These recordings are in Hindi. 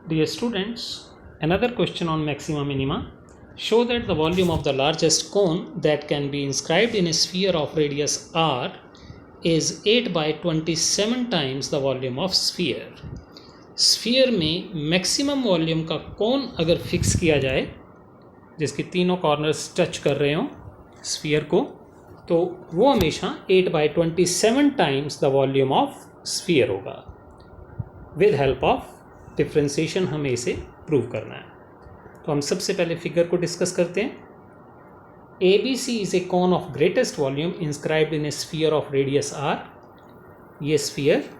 Dear students, another question on maxima minima. Show that the volume of the largest cone that can be inscribed in a sphere of radius r is 8 by 27 times the volume of sphere. Sphere में मैक्सिमम वॉल्यूम का कोन अगर फिक्स किया जाए जिसके तीनों कॉर्नर्स टच कर रहे हों स्फीयर को, तो वो हमेशा 8 by 27 times the volume of sphere होगा. विद हेल्प ऑफ डिफ्रेंसिएशन हमें इसे प्रूव करना है. तो हम सबसे पहले फिगर को डिस्कस करते हैं. A B C is a cone of greatest volume inscribed in a sphere of radius R. ये स्फीयर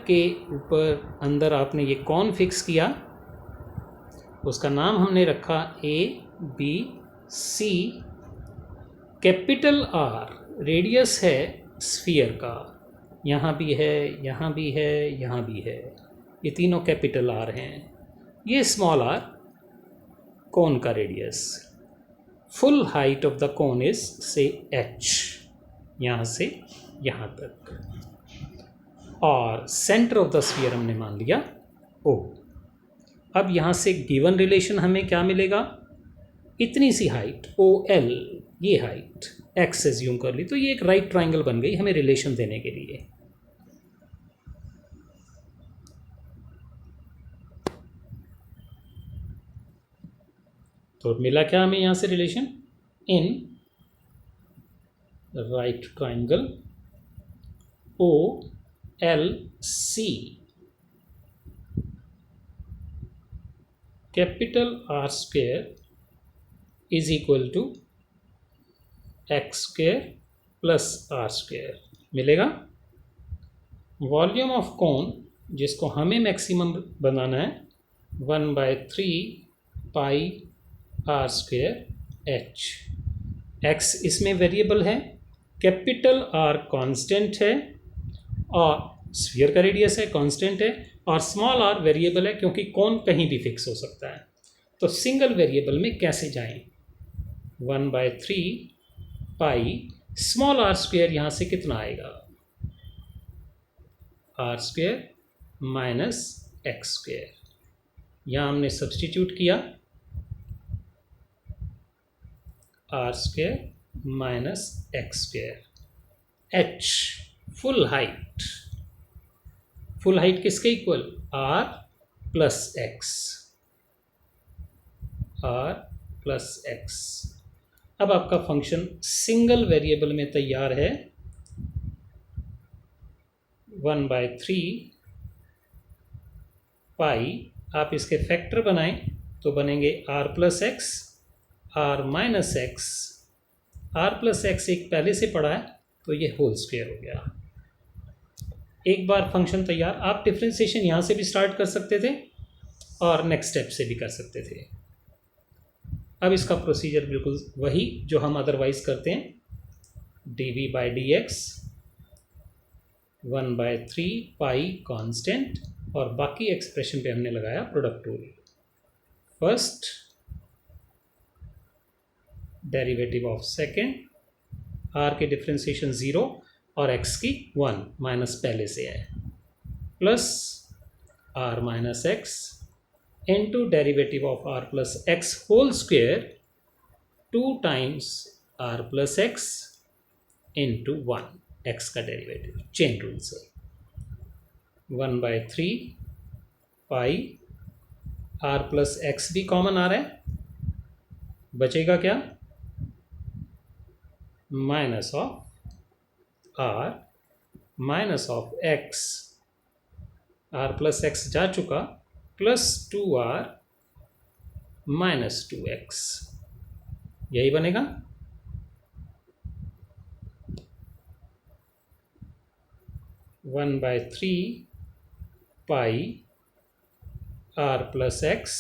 के ऊपर अंदर आपने ये कॉन फिक्स किया, उसका नाम हमने रखा A B C. Capital R radius है स्फीयर का, यहाँ भी है, यहाँ भी है, यहाँ भी है, ये तीनों कैपिटल आर हैं. ये स्मॉल आर कोन का radius. Full height of the cone is से एच, यहाँ से यहाँ तक. और सेंटर ऑफ द स्फीयर हमने मान लिया ओ. अब यहाँ से गिवन रिलेशन हमें क्या मिलेगा, इतनी सी हाइट ओ एल, ये हाइट एक्स एज्यूम कर ली, तो ये एक राइट ट्राइंगल बन गई हमें रिलेशन देने के लिए. तो मिला क्या हमें यहाँ से relation, in right triangle O L C capital R square is equal to X square plus R square मिलेगा. वॉल्यूम ऑफ कोन जिसको हमें मैक्सिमम बनाना है 1/3 pi R square H. X इसमें वेरिएबल है, कैपिटल आर कांस्टेंट है, और स्फीयर का रेडियस है कांस्टेंट है, और स्मॉल आर वेरिएबल है क्योंकि कोन कहीं भी फिक्स हो सकता है. तो सिंगल वेरिएबल में कैसे जाएं, 1/3 पाई स्मॉल आर स्क्वेयर, यहाँ से कितना आएगा, R square minus X square. यहाँ हमने सब्सटीट्यूट किया, R square minus X square. H full height, full height किसके equal, R plus X, R plus X. अब आपका फंक्शन सिंगल वेरिएबल में तैयार है. 1/3 पाई, आप इसके फैक्टर बनाएं तो बनेंगे R plus X, R minus X. R plus X एक पहले से पढ़ा है तो ये होल स्क्वायर हो गया. एक बार फंक्शन तैयार, आप डिफ्रेंसिएशन यहाँ से भी स्टार्ट कर सकते थे और नेक्स्ट स्टेप से भी कर सकते थे. अब इसका प्रोसीजर बिल्कुल वही जो हम अदरवाइज करते हैं, dv/dx 1/3 पाई कांस्टेंट, और बाकी एक्सप्रेशन पे हमने लगाया product rule. First derivative of second, R के डिफ्रेंसिएशन 0 और एक्स की 1 माइनस पहले से है, plus R minus X into derivative of R plus X whole square 2 times R plus X into 1, X का डेरिवेटिव चेन रूल से. 1/3 पाई आर प्लस एक्स भी कॉमन आ रहा है, बचेगा क्या, minus of R minus of X, R plus X जा चुका, प्लस 2r माइनस 2x, यही बनेगा. One by 3 pi R plus X,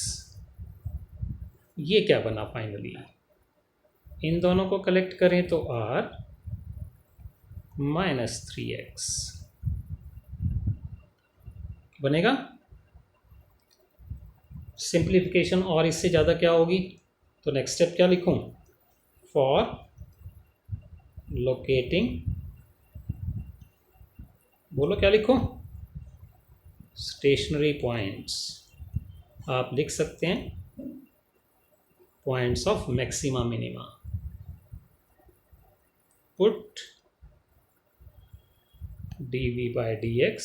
ये क्या बना फाइनली, इन दोनों को कलेक्ट करें तो r माइनस 3x बनेगा. सिंप्लीफिकेशन और इससे ज़्यादा क्या होगी, तो नेक्स्ट स्टेप क्या लिखूं, फॉर लोकेटिंग, बोलो क्या लिखूं, स्टेशनरी पॉइंट्स आप लिख सकते हैं points of maxima minima. Put dv by dx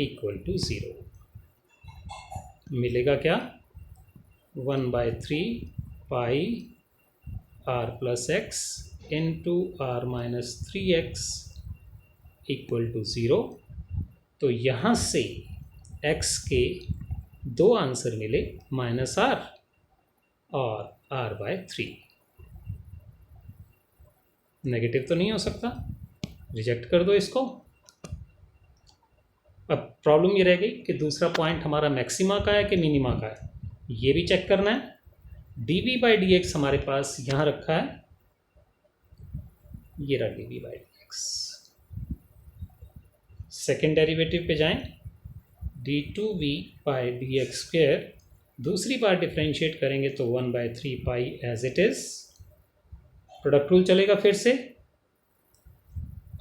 equal to 0, मिलेगा क्या? 1/3 pi r plus X into R minus 3x equal to 0। तो यहाँ से x के दो आंसर मिले, -r और r/3। नेगेटिव तो नहीं हो सकता, रिजेक्ट कर दो इसको। अब प्रॉब्लम ये रह गई कि दूसरा पॉइंट हमारा मैक्सिमा का है कि मिनिमा का है, ये भी चेक करना है। dv by dx हमारे पास यहाँ रखा है, ये रहा dv by dx। Second derivative पे जाएं, d2v by dx स्क्वेयर, दूसरी बार डिफ्रेंशिएट करेंगे तो 1/3 pi as it is. Product rule चलेगा फिर से,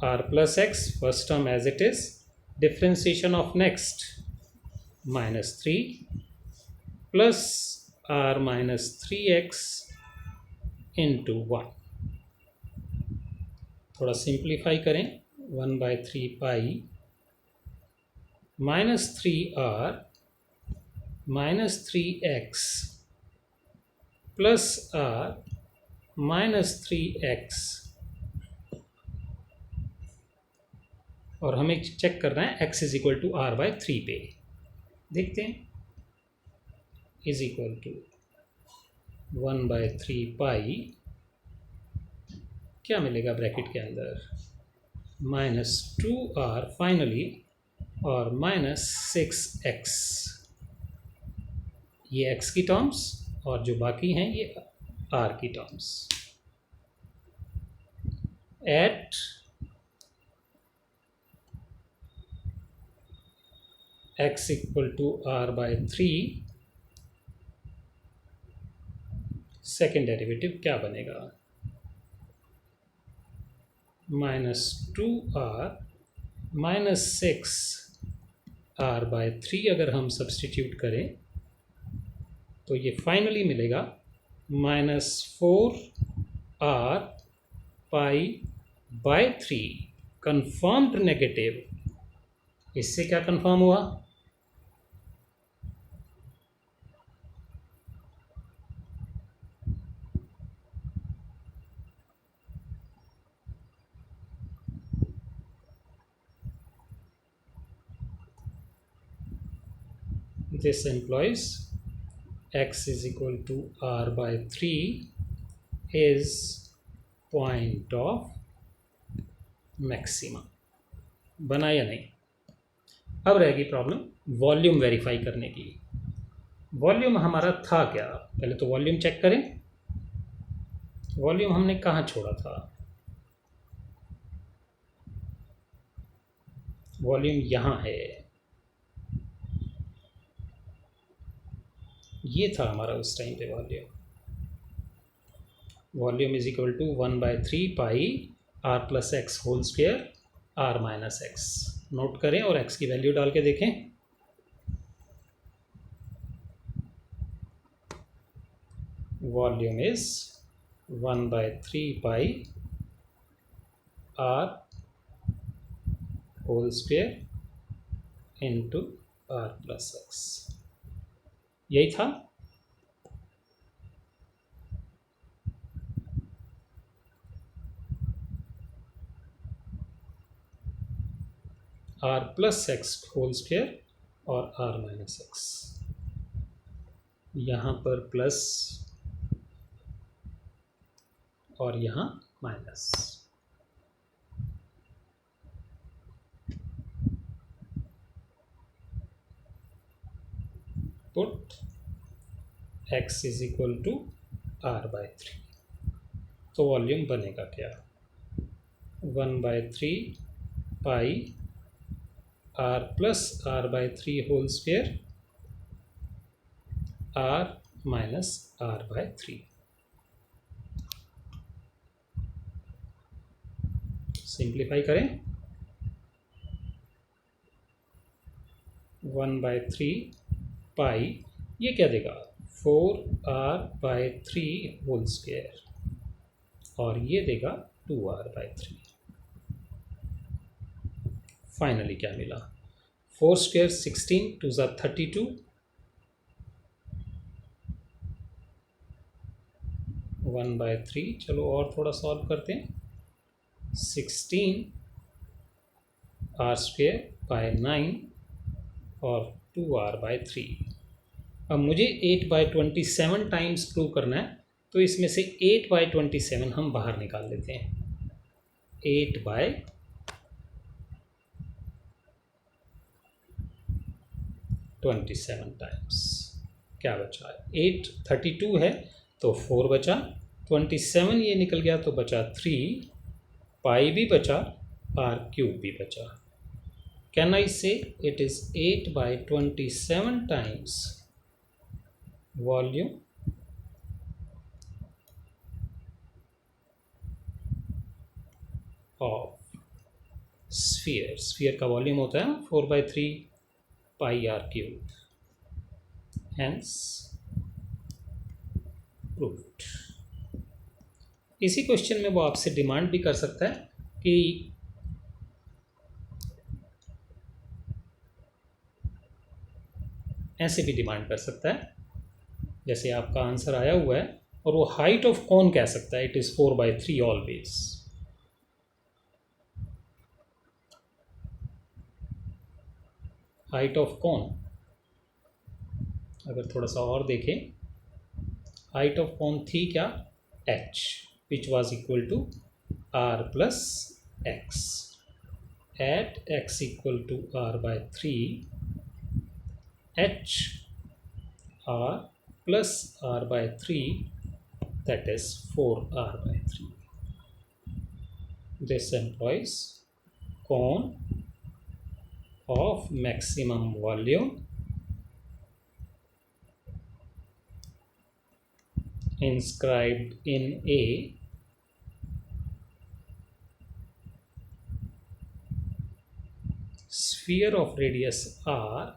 r plus X first term as it is, differentiation of next -3 plus r minus 3x into 1। थोड़ा सिंप्लीफाई करें, 1/3 pi -3r minus 3x plus r minus 3x, और हमें चेक करना है x is equal to r/3 पे। देखते हैं, इज इक्वल टू 1/3 पाई, क्या मिलेगा ब्रैकेट के अंदर, -2r फाइनली और -6x, ये x की टर्म्स और जो बाकी हैं ये r की terms. At x equal to r/3, second derivative क्या बनेगा, -2r माइनस 6r/3 अगर हम सब्सटीट्यूट करें तो ये फाइनली मिलेगा -4r π/3, कंफर्म्ड नेगेटिव। इससे क्या कंफर्म हुआ, this implies x is equal to r/3 is point of maxima। बना या नहीं? अब रहेगी प्रॉब्लम वॉल्यूम वेरीफाई करने की। वॉल्यूम हमारा था क्या, पहले तो वॉल्यूम चेक करें। वॉल्यूम हमने कहाँ छोड़ा था, वॉल्यूम यहाँ है, ये था हमारा उस टाइम पे volume. Volume is equal to 1/3 pi r plus X whole square r minus X. Note करें और x की वैल्यू डाल के देखें। Volume is 1/3 pi r whole square into r plus X, यही था। r plus X whole square और r माइनस एक्स, यहाँ पर प्लस और यहाँ minus. Put x is equal to r/3, तो वॉल्यूम बनेगा क्या, 1/3 pi r plus r/3 whole square r minus r/3। Simplify करें, 1/3 पाई, ये क्या देगा 4r/3 होल स्क्वायर, और ये देगा 2r/3। फाइनली क्या मिला, 4 स्क्वायर 16, 2 ज़ा 32, 1/3। चलो और थोड़ा सॉल्व करते हैं। 16r² बाय 9 और 2r/3। अब मुझे 8/27 टाइम्स प्रूव करना है, तो इसमें से 8/27 हम बाहर निकाल लेते हैं। 8/27 टाइम्स क्या बचा है, 8 32 है तो 4 बचा, 27 ये निकल गया तो बचा 3, पाई भी बचा, r³ भी बचा। कैन आई से it is 8/27 times volume of sphere. Sphere का वॉल्यूम होता है 4/3 पाई r³। Hence proved. इसी क्वेश्चन में वो आपसे डिमांड भी कर सकता है कि ऐसे भी डिमांड कर सकता है, जैसे आपका आंसर आया हुआ है और वो हाइट ऑफ कौन कह सकता है, it is 4/3 always. Height of कौन, अगर थोड़ा सा और देखें, हाइट ऑफ कौन थी क्या, h, which was equal to r plus x। At x equal to r/3, h r plus r/3, that is 4r/3. This implies cone of maximum volume inscribed in a sphere of radius r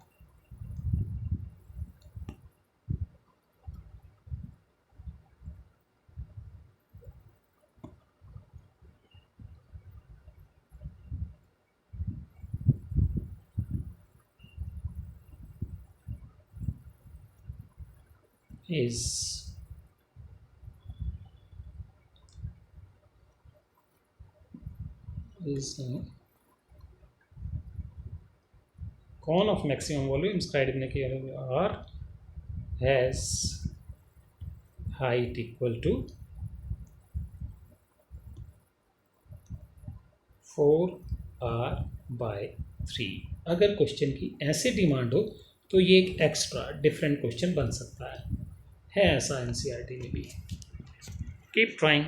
is cone of maximum volume inscribed in a r has height equal to 4r/3। अगर क्वेश्चन की ऐसे डिमांड हो तो ये एक एक्स्ट्रा डिफरेंट क्वेश्चन बन सकता है ऐसा एनसीईआरटी में भी। Keep trying.